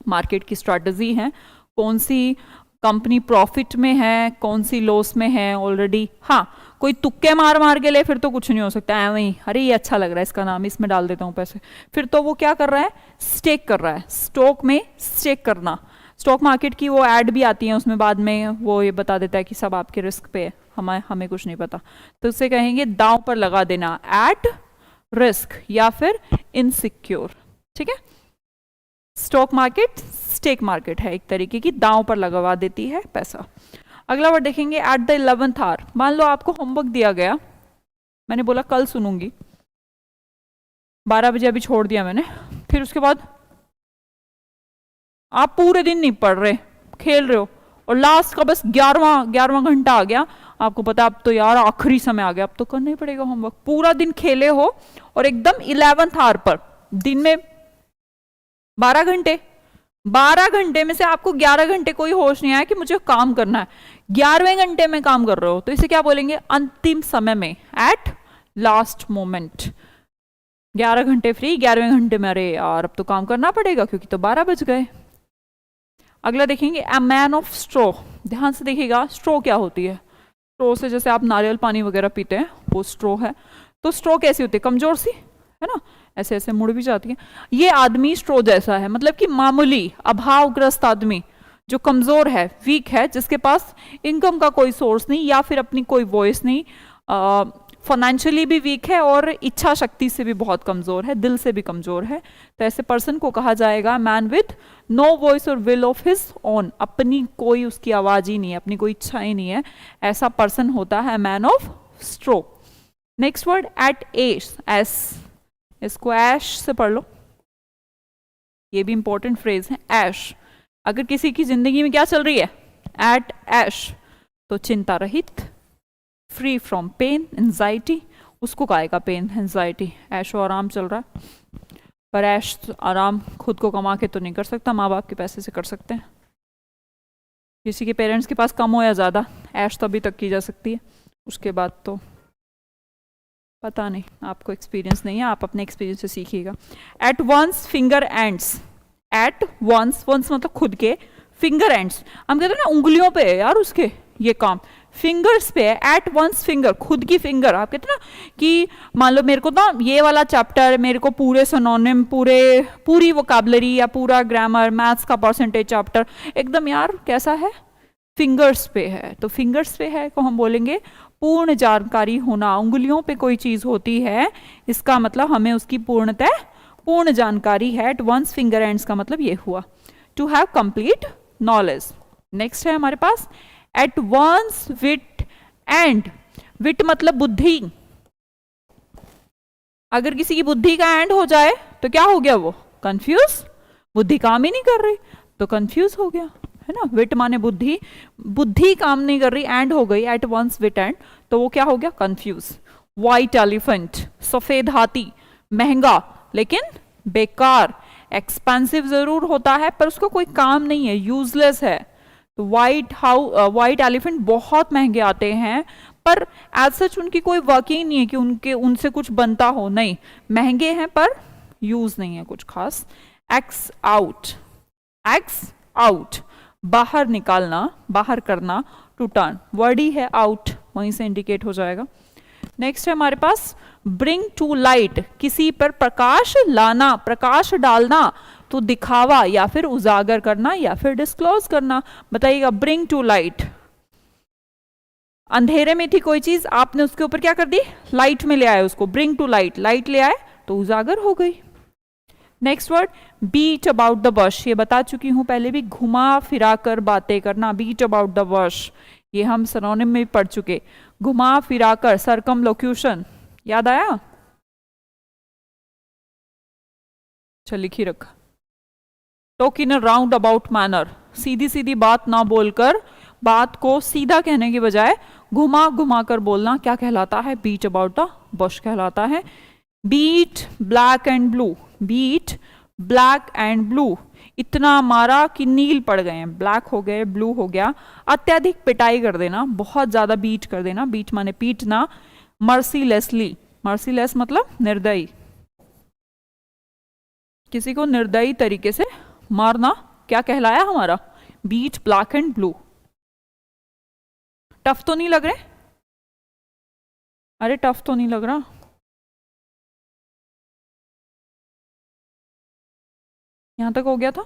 मार्केट की स्ट्रैटेजी है, कौन सी कंपनी प्रॉफिट में है, कौन सी लॉस में है ऑलरेडी। हाँ, कोई तुक्के मार मार के ले फिर तो कुछ नहीं हो सकता है वही, अरे ये अच्छा लग रहा है, इसका नाम इसमें डाल देता हूँ पैसे, फिर तो वो क्या कर रहा है, स्टेक कर रहा है। स्टॉक में स्टेक करना, स्टॉक मार्केट की वो ऐड भी आती है, उसमें बाद में वो ये बता देता है कि सब आपके रिस्क पे है, हमें कुछ नहीं पता, तो उसे कहेंगे दांव पर लगा देना, एट रिस्क या फिर इनसिक्योर। ठीक है, स्टॉक मार्केट स्टेक मार्केट है, एक तरीके की दांव पर लगवा देती है पैसा। अगला वर्ड देखेंगे, एट द 11th आवर। मान लो आपको होमवर्क दिया गया, मैंने बोला कल सुनूंगी, 12 बजे अभी छोड़ दिया मैंने, फिर उसके बाद आप पूरे दिन नहीं पढ़ रहे, खेल रहे हो, और लास्ट का बस 11वां घंटा आ गया, आपको पता अब तो यार आखिरी समय आ गया, अब तो करना ही पड़ेगा होमवर्क। पूरा दिन खेले हो और एकदम 11th आवर पर, दिन में 12 घंटे, 12 घंटे में से आपको 11 घंटे कोई होश नहीं आया कि मुझे काम करना है, 11वें घंटे में काम कर रहे हो, तो इसे क्या बोलेंगे, अंतिम समय में, एट लास्ट मोमेंट। 11 घंटे फ्री, 11वें घंटे में अरे यार अब तो काम करना पड़ेगा क्योंकि तो 12 बज गए। अगला देखेंगे, अ मैन ऑफ स्ट्रो। ध्यान से देखिएगा, स्ट्रो क्या होती है, स्ट्रो से जैसे आप नारियल पानी वगैरह पीते हैं वो स्ट्रो है, तो स्ट्रो कैसी होती है, कमजोर सी है ना, ऐसे ऐसे मुड़ भी जाती है। ये आदमी स्ट्रो जैसा है, मतलब कि मामूली अभावग्रस्त आदमी जो कमजोर है, वीक है, जिसके पास इनकम का कोई सोर्स नहीं या फिर अपनी कोई वॉइस नहीं, फाइनेंशियली भी वीक है और इच्छा शक्ति से भी बहुत कमजोर है, दिल से भी कमजोर है, तो ऐसे पर्सन को कहा जाएगा मैन विथ नो वॉइस और विल ऑफ हिज ओन। अपनी कोई उसकी आवाज ही नहीं है, अपनी कोई इच्छा ही नहीं है, ऐसा पर्सन होता है man of straw. Next word, at ash, एस, इसको ऐश से पढ़ लो, ये भी इंपॉर्टेंट फ्रेज है, ऐश। अगर किसी की जिंदगी में क्या चल रही है, एट ऐश, तो चिंता रहित, फ्री फ्रॉम पेन एंजाइटी, उसको काहे का पेन एंजाइटी, ऐशो आराम चल रहा है, पर ऐश आराम खुद को कमा के तो नहीं कर सकता, माँ बाप के पैसे से कर सकते हैं। किसी के पेरेंट्स के पास कम हो या ज़्यादा, ऐश तो अभी तक की जा सकती है, उसके बाद तो पता नहीं, आपको एक्सपीरियंस नहीं है, आप अपने एक्सपीरियंस से सीखिएगा। At one's finger ends, at one's, one's मतलब खुद के, फिंगर एंड्स हम कहते हैं ना उंगलियों पे है यार उसके ये काम, फिंगर्स पे है, एट वंस फिंगर, खुद की फिंगर। आप कहते हैं ना कि मान लो मेरे को ना ये वाला चैप्टर, मेरे को पूरे सिनोनिम, पूरी वोकैबुलरी या पूरा ग्रामर, मैथ्स का परसेंटेज चैप्टर एकदम यार कैसा है, फिंगर्स पे है, तो फिंगर्स पे है को हम बोलेंगे पूर्ण जानकारी होना। उंगलियों पे कोई चीज होती है, इसका मतलब हमें उसकी पूर्ण जानकारी है। एट वंस फिंगर एंड्स का मतलब ये हुआ, to have complete knowledge. Next है हमारे पास, at one's wit end, wit मतलब बुद्धि, अगर किसी की बुद्धि का एंड हो जाए तो क्या हो गया, वो कंफ्यूज, बुद्धि काम ही नहीं कर रही तो कंफ्यूज हो गया, है ना। विट माने बुद्धि, बुद्धि काम नहीं कर रही, एंड हो गई, एट वंस विट एंड, तो वो क्या हो गया, कंफ्यूज। व्हाइट एलिफेंट, सफेद हाथी, महंगा लेकिन बेकार, एक्सपेंसिव जरूर होता है पर उसका कोई काम नहीं है, यूजलेस है। तो व्हाइट एलिफेंट बहुत महंगे आते हैं पर एज सच उनकी कोई वर्किंग नहीं है कि उनसे कुछ बनता हो, नहीं, महंगे हैं पर यूज नहीं है कुछ खास। एक्स आउट, एक्स आउट बाहर निकालना, बाहर करना, टू टर्न, वर्ड ही है आउट, वहीं से इंडिकेट हो जाएगा। नेक्स्ट है हमारे पास ब्रिंग टू लाइट, किसी पर प्रकाश लाना, प्रकाश डालना, तो दिखावा या फिर उजागर करना या फिर डिस्क्लोज करना। बताइएगा, ब्रिंग टू लाइट, अंधेरे में थी कोई चीज, आपने उसके ऊपर क्या कर दी, लाइट में ले आए उसको, ब्रिंग टू लाइट, लाइट ले आए तो उजागर हो गई। Next word beat about the bush, ये बता चुकी हूं पहले भी, घुमा फिरा कर बातें करना, बीट अबाउट द बश, ये हम सिनोनिम में भी पढ़ चुके। घुमा फिरा कर, सरकमलोक्यूशन, याद आया? चल लिख ही रखा। Talk in a roundabout manner, सीधी सीधी बात ना बोलकर बात को सीधा कहने की बजाय घुमा घुमा कर बोलना क्या कहलाता है? बीट अबाउट अ बुश कहलाता है। Beat black and blue, beat black and blue, इतना मारा कि नील पड़ गए हैं, ब्लैक हो गए, ब्लू हो गया। अत्यधिक पिटाई कर देना, बहुत ज्यादा बीट कर देना, बीट माने पीटना। मर्सीलेसली, मर्सीलेस मतलब निर्दयी, किसी को निर्दयी तरीके से मारना क्या कहलाया हमारा? Beat black and blue. Tough तो नहीं लग रहे? अरे टफ तो नहीं लग रहा? यहां तक हो गया था?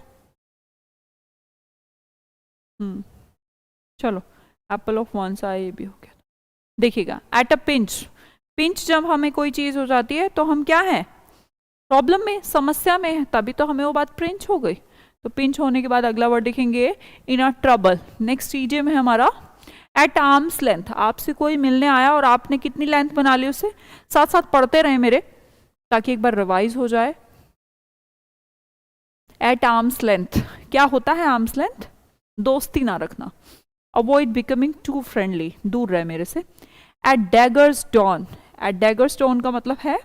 चलो, एप्पल ऑफ वन सा ये भी हो गया। देखिएगा, एट अ पिंच, पिंच जब हमें कोई चीज हो जाती है तो हम क्या है? प्रॉब्लम में, समस्या में है, तभी तो हमें वो बात पिंच हो गई। तो पिंच होने के बाद अगला वर्ड लिखेंगे इन अ ट्रबल। नेक्स्ट इडियम है हमारा एट आर्म्स लेंथ। आपसे कोई मिलने आया और आपने कितनी लेंथ बना ली उससे? साथ साथ पढ़ते रहे मेरे, ताकि एक बार रिवाइज हो जाए। एट आर्म्स लेंथ क्या होता है? आर्म्स लेंथ दोस्ती ना रखना, अवॉइड बिकमिंग टू फ्रेंडली, दूर रहे मेरे से। At daggers drawn, at daggers drawn का मतलब है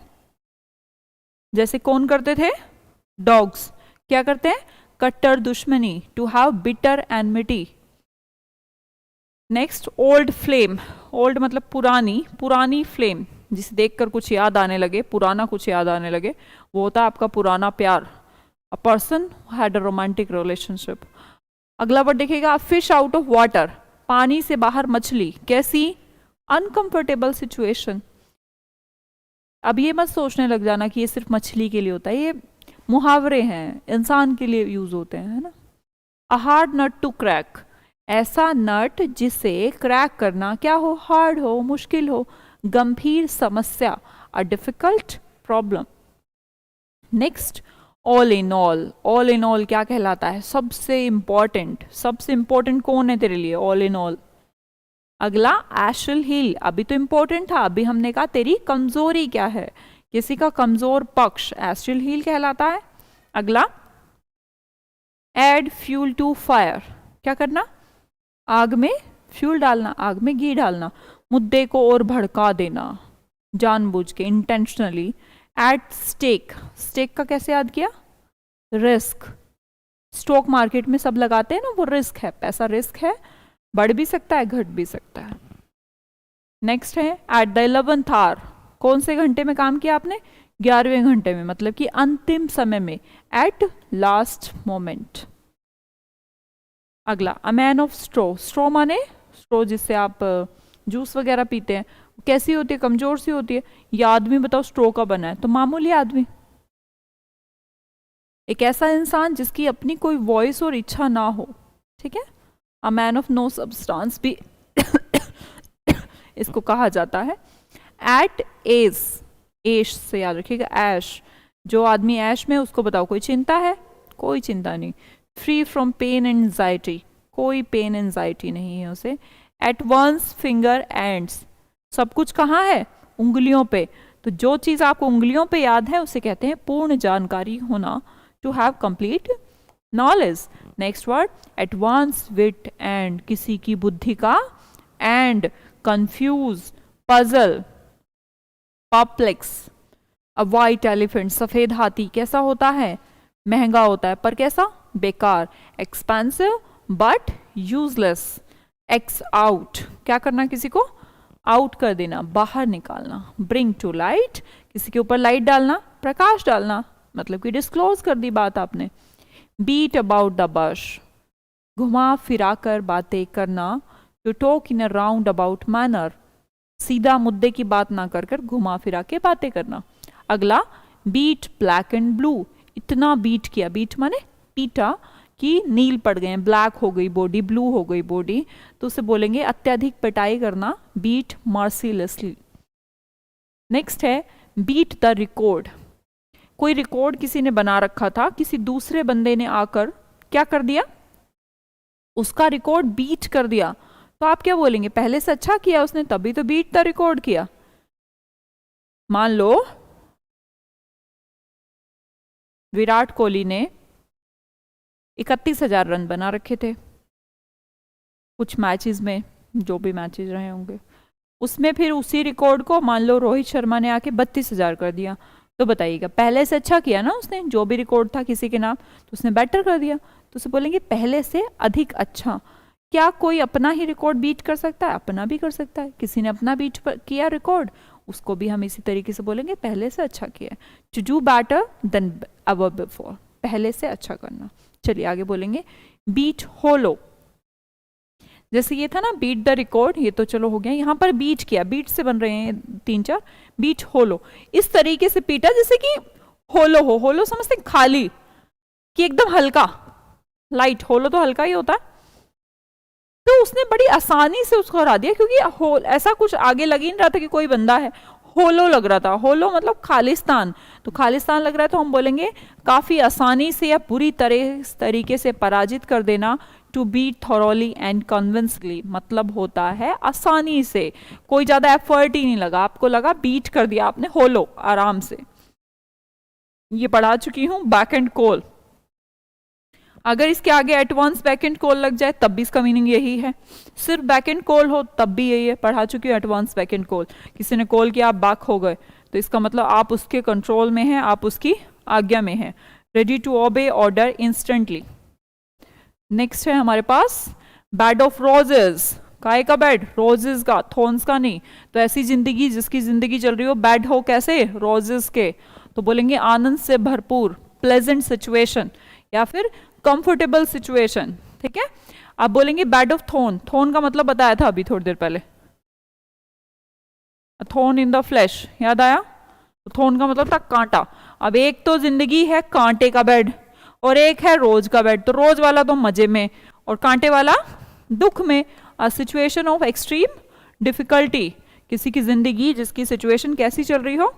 जैसे कौन करते थे? डॉग्स क्या करते हैं? कट्टर दुश्मनी, to have bitter enmity. Next old flame, old मतलब पुरानी, पुरानी फ्लेम जिसे देखकर कुछ याद आने लगे, पुराना कुछ याद आने लगे, वो होता है आपका पुराना प्यार। A person had a romantic relationship. अगला वर्ड देखिएगा फिश आउट ऑफ वाटर, पानी से बाहर मछली, कैसी? Uncomfortable situation. अब ये मत सोचने लग जाना कि ये सिर्फ मछली के लिए होता है, ये मुहावरे हैं, इंसान के लिए यूज होते हैं, है ना। A hard nut to crack, ऐसा नट जिसे क्रैक करना क्या हो? हार्ड हो, मुश्किल हो, गंभीर समस्या, a difficult problem. Next all in all, all in all क्या कहलाता है? सबसे इंपॉर्टेंट, सबसे इंपॉर्टेंट कौन है तेरे लिए? All in all. अगला एशल हील, अभी तो इंपॉर्टेंट था, अभी हमने कहा तेरी कमजोरी क्या है, किसी का कमजोर पक्ष एशल हील कहलाता है। अगला एड फ्यूल टू फायर, क्या करना? आग में फ्यूल डालना, आग में घी डालना, मुद्दे को और भड़का देना जानबूझ के, इंटेंशनली। एट स्टेक, स्टेक का कैसे याद किया? रिस्क, स्टॉक मार्केट में सब लगाते हैं ना, वो रिस्क है, पैसा रिस्क है, बढ़ भी सकता है, घट भी सकता है। नेक्स्ट है एट द 11th आवर, कौन से घंटे में काम किया आपने? 11वें घंटे में, मतलब कि अंतिम समय में, एट लास्ट मोमेंट। अगला अ मैन ऑफ स्ट्रो, स्ट्रो माने स्ट्रो जिससे आप जूस वगैरह पीते हैं, कैसी होती है? कमजोर सी होती है। ये आदमी बताओ स्ट्रो का बना है, तो मामूली आदमी, एक ऐसा इंसान जिसकी अपनी कोई वॉइस और इच्छा ना हो, ठीक है। A man of no substance भी इसको कहा जाता है। एट एस, एश से याद रखिएगा, ऐश, जो आदमी ऐश में, उसको बताओ कोई चिंता है? कोई चिंता नहीं। Free from pain and anxiety, कोई पेन एंजाइटी नहीं है उसे। एट वंस फिंगर एंड्स, सब कुछ कहाँ है? उंगलियों पे, तो जो चीज आपको उंगलियों पे याद है उसे कहते हैं पूर्ण जानकारी होना, to have complete knowledge. Next word at one's wit end, किसी की बुद्धि का, and confuse, puzzle, perplex. A white elephant, सफेद हाथी कैसा होता है? महंगा होता है, पर कैसा? बेकार। Expensive but useless. X out, क्या करना? किसी को आउट कर देना, बाहर निकालना। ब्रिंग टू लाइट, किसी के ऊपर लाइट डालना, प्रकाश डालना, मतलब कि डिस्क्लोज कर दी बात आपने। बीट अबाउट द बश, घुमा फिरा कर बातें करना, to talk in a roundabout manner, सीधा मुद्दे की बात ना कर कर घुमा फिरा के बातें करना। अगला बीट ब्लैक एंड ब्लू, इतना बीट किया, बीट माने पीटा, कि नील पड़ गए, ब्लैक हो गई बॉडी, ब्लू हो गई बॉडी, तो उसे बोलेंगे अत्यधिक पिटाई करना, बीट मर्सीलेसली। नेक्स्ट है बीट द रिकॉर्ड, कोई रिकॉर्ड किसी ने बना रखा था, किसी दूसरे बंदे ने आकर क्या कर दिया? उसका रिकॉर्ड बीट कर दिया, तो आप क्या बोलेंगे? पहले से अच्छा किया उसने, तभी तो बीट द रिकॉर्ड किया। मान लो विराट कोहली ने 31,000 रन बना रखे थे कुछ मैचेस में, जो भी मैचेस रहे होंगे उसमें, फिर उसी रिकॉर्ड को मान लो रोहित शर्मा ने आके 32,000 कर दिया, तो बताइएगा पहले से अच्छा किया ना उसने, जो भी रिकॉर्ड था किसी के नाम तो उसने बेटर कर दिया, तो उसे बोलेंगे पहले से अधिक अच्छा। क्या कोई अपना ही रिकॉर्ड बीट कर सकता है? अपना भी कर सकता है, किसी ने अपना बीट किया रिकॉर्ड, उसको भी हम इसी तरीके से बोलेंगे पहले से अच्छा किया। To do better than ever before, पहले से अच्छा करना। चलिए आगे बोलेंगे बीट होलो। जैसे ये था ना बीट द रिकॉर्ड, ये तो चलो हो गया, यहाँ पर बीट किया, बीट से बन रहे हैं 3-4, बीट होलो, इस तरीके से पीटा जैसे कि होलो हो, होलो समझते हैं खाली, कि एकदम हल्का, लाइट, होलो तो हल्का ही होता है, तो उसने बड़ी आसानी से उसको हरा दिया, क्योंकि ऐसा कुछ आगे लग ही नहीं रहा था कि कोई बंदा है, होलो लग रहा था, होलो मतलब खालिस्तान, तो खालिस्तान लग रहा है तो हम बोलेंगे काफी आसानी से या पूरी तरीके से पराजित कर देना। टू बीट थॉरोली एंड कन्विंसली मतलब होता है आसानी से, कोई ज्यादा एफर्ट ही नहीं लगा, आपको लगा बीट कर दिया आपने होलो आराम से। ये पढ़ा चुकी हूं बैक एंड कॉल, अगर इसके आगे एडवांस बैक एंड कॉल लग जाए तब भी इसका मीनिंग यही है, सिर्फ बैक एंड कॉल हो तब भी यही है, पढ़ा चुकी हूँ एडवांस बैक एंड कॉल, किसी ने कॉल किया आप बैक हो गए तो इसका मतलब आप उसके कंट्रोल में हैं, आप उसकी आज्ञा में हैं। Ready to obey order instantly. Next है हमारे पास बेड ऑफ रोजेस, काय का बेड? रोजेस का, थॉर्न्स का नहीं, तो ऐसी जिंदगी जिसकी जिंदगी चल रही हो बेड हो कैसे? रोजेस के, तो बोलेंगे आनंद से भरपूर, प्लेजेंट सिचुएशन या फिर कंफर्टेबल सिचुएशन, ठीक है। आप बोलेंगे बेड ऑफ थॉर्न, थॉर्न का मतलब बताया था अभी थोड़ी देर पहले, थॉर्न इन द फ्लैश, याद आया? तो थॉर्न का मतलब था कांटा। अब एक तो जिंदगी है कांटे का बेड और एक है रोज का बेड, तो रोज वाला तो मजे में और कांटे वाला दुख में। अ सिचुएशन ऑफ एक्सट्रीम डिफिकल्टी, किसी की जिंदगी जिसकी सिचुएशन कैसी चल रही हो?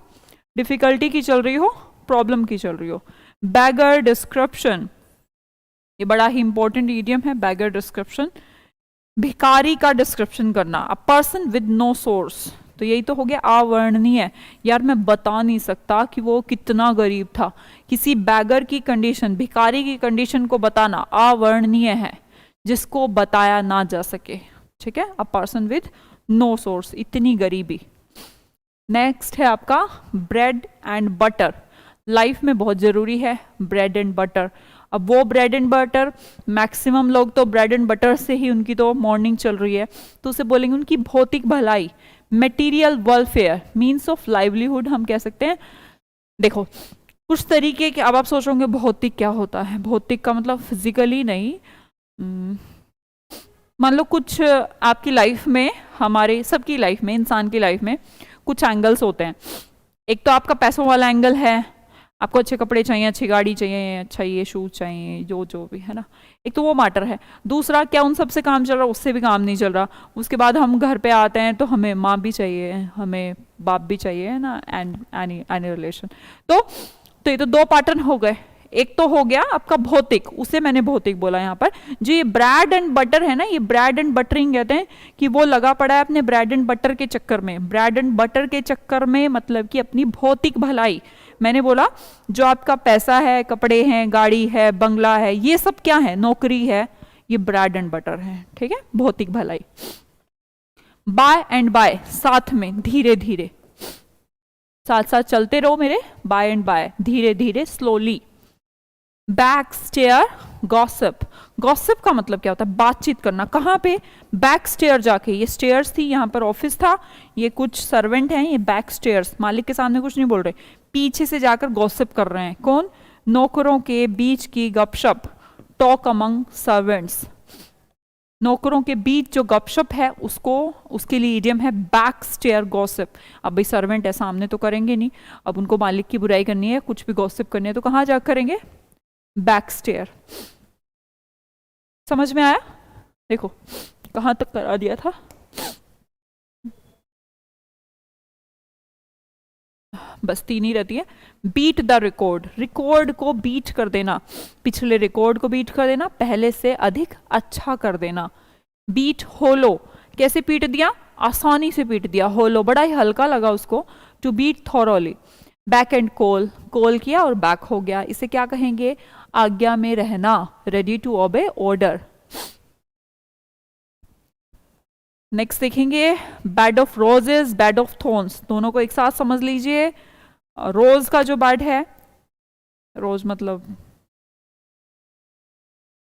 डिफिकल्टी की चल रही हो, प्रॉब्लम की चल रही हो। बैगर डिस्क्रिप्शन, ये बड़ा ही इंपॉर्टेंट इडियम है, बैगर डिस्क्रिप्शन, भिखारी का डिस्क्रिप्शन करना। A person with no source, तो यही तो हो गया अवर्णनीय, यार मैं बता नहीं सकता कि वो कितना गरीब था। किसी बैगर की कंडीशन, भिखारी की कंडीशन को बताना अवर्णनीय है, जिसको बताया ना जा सके, ठीक है। A person with no source, इतनी गरीबी। नेक्स्ट है आपका ब्रेड एंड बटर, लाइफ में बहुत जरूरी है ब्रेड एंड बटर। अब वो ब्रेड एंड बटर, मैक्सिमम लोग तो ब्रेड एंड बटर से ही उनकी तो मॉर्निंग चल रही है, तो उसे बोलेंगे उनकी भौतिक भलाई, material welfare, means of livelihood हम कह सकते हैं। देखो कुछ तरीके के, अब आप सोच रहे होंगे भौतिक क्या होता है? भौतिक का मतलब फिजिकली नहीं, मान लो कुछ आपकी लाइफ में, हमारे सबकी लाइफ में, इंसान की लाइफ में कुछ एंगल्स होते हैं। एक तो आपका पैसों वाला एंगल है, आपको अच्छे कपड़े चाहिए, अच्छी गाड़ी चाहिए, अच्छा ये शूज चाहिए, जो भी है ना, एक तो वो मैटर है। दूसरा क्या उन सब से काम चल रहा? उससे भी काम नहीं चल रहा। उसके बाद हम घर पे आते हैं तो हमें माँ भी चाहिए, हमें बाप भी चाहिए ना, एंड एनी रिलेशन। तो ये तो दो पैटर्न हो गए। एक तो हो गया आपका भौतिक, उसे मैंने भौतिक बोला यहाँ पर। जो ये ब्रेड एंड बटर है ना, ये ब्रेड एंड बटरिंग कहते हैं, कि वो लगा पड़ा है अपने ब्रेड एंड बटर के चक्कर में। ब्रेड एंड बटर के चक्कर में मतलब कि अपनी भौतिक भलाई, मैंने बोला जो आपका पैसा है, कपड़े हैं, गाड़ी है, बंगला है, ये सब क्या है? नौकरी है, ये ब्रेड एंड बटर है, ठीक है, भौतिक भलाई। बाय एंड बाय, साथ में, धीरे धीरे, साथ साथ चलते रहो मेरे, बाय एंड बाय, धीरे धीरे, slowly. Back stair gossip, gossip का मतलब क्या होता है? बातचीत करना। कहाँ पे? बैक स्टेयर जाके, ये स्टेयर्स थी, यहाँ पर ऑफिस था, ये कुछ सर्वेंट हैं, ये बैक स्टेयर्स, मालिक के सामने कुछ नहीं बोल रहे, पीछे से जाकर गॉसिप कर रहे हैं। कौन? नौकरों के बीच की गपशप, टॉक अमंग सर्वेंट्स। नौकरों के बीच जो गपशप है उसको, उसके लिए इडियम है बैक स्टेयर गॉसिप। अब भाई सर्वेंट है, सामने तो करेंगे नहीं, अब उनको मालिक की बुराई करनी है, कुछ भी गॉसिप करनी है, तो कहाँ जाकर करेंगे? Back stair. समझ में आया? देखो कहां तक करा दिया था, बस 3 ही रहती है। बीट द रिकॉर्ड, रिकॉर्ड को बीट कर देना, पिछले रिकॉर्ड को बीट कर देना, पहले से अधिक अच्छा कर देना। बीट होलो, कैसे पीट दिया? आसानी से पीट दिया। होलो बड़ा ही हल्का लगा उसको, to beat thoroughly, beck and call, call किया और बैक हो गया, इसे क्या कहेंगे, आज्ञा में रहना, ready to obey order. Next देखेंगे bed of roses, bed of thorns, दोनों को एक साथ समझ लीजिए। रोज का जो बेड है, रोज मतलब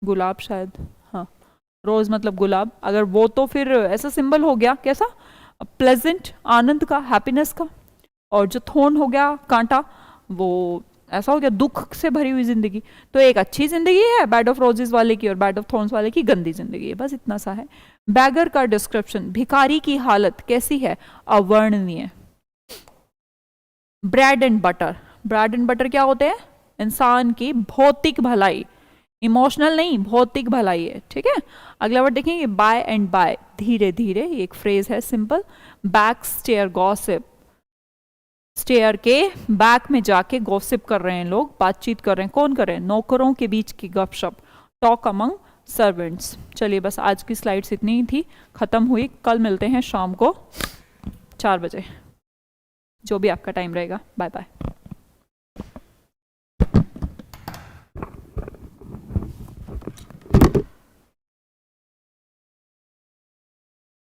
गुलाब शायद, हाँ रोज मतलब गुलाब, अगर वो तो फिर ऐसा सिंबल हो गया कैसा, प्लेजेंट, आनंद का, हैप्पीनेस का। और जो थॉर्न हो गया कांटा, वो ऐसा हो गया दुख से भरी हुई जिंदगी। तो एक अच्छी जिंदगी है बेड ऑफ रोजेस वाले की और बेड ऑफ थॉर्न्स वाले की गंदी जिंदगी है, बस इतना सा है। बैगर का डिस्क्रिप्शन, भिखारी की हालत कैसी है, अवर्णनीय। Bread and butter, bread and butter क्या होते हैं, इंसान की भौतिक भलाई, इमोशनल नहीं, भौतिक भलाई है, ठीक है। अगला वर्ड देखेंगे बाय एंड बाय, धीरे धीरे, ये एक फ्रेज है simple. Back stair gossip, stair के बैक में जाके गॉसिप कर रहे हैं लोग, बातचीत कर रहे हैं, कौन कर रहे हैं, नौकरों के बीच की गपशप, टॉक अमंग सर्वेंट्स। चलिए बस आज की स्लाइड्स इतनी ही थी, खत्म हुई। कल मिलते हैं शाम को 4 बजे, जो भी आपका टाइम रहेगा। Bye bye.